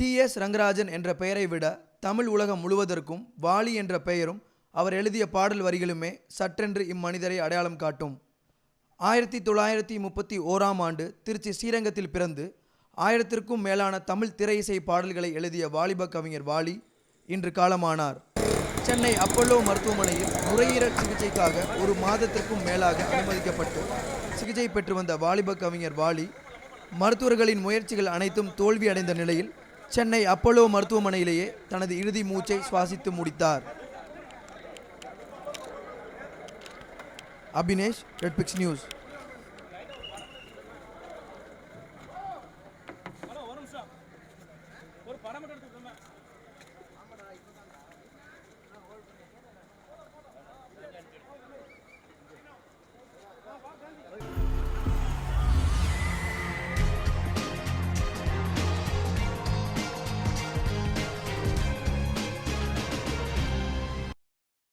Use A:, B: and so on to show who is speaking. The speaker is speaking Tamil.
A: டி.எஸ். ரங்கராஜன் என்ற பெயரை விட தமிழ் உலகம் முழுவதற்கும் வாலி என்ற பெயரும் அவர் எழுதிய பாடல் வரிகளுமே சற்றென்று இம்மனிதரை அடையாளம் காட்டும். 1931ஆம் ஆண்டு திருச்சி ஸ்ரீரங்கத்தில் பிறந்து 1000ற்கும் மேலான தமிழ் திரை இசை பாடல்களை எழுதிய வாலிப கவிஞர் வாலி இன்று காலமானார். சென்னை அப்பல்லோ மருத்துவமனையில் நுரையீரல் சிகிச்சைக்காக 1 மாதத்திற்கும் மேலாக அனுமதிக்கப்பட்டு சிகிச்சை பெற்று வந்த வாலிப கவிஞர் வாலி மருத்துவர்களின் முயற்சிகள் அனைத்தும் தோல்வி அடைந்த நிலையில் சென்னை அப்பல்லோ மருத்துவமனையிலேயே தனது இறுதி மூச்சை சுவாசித்து முடித்தார். Abinesh, red fix news.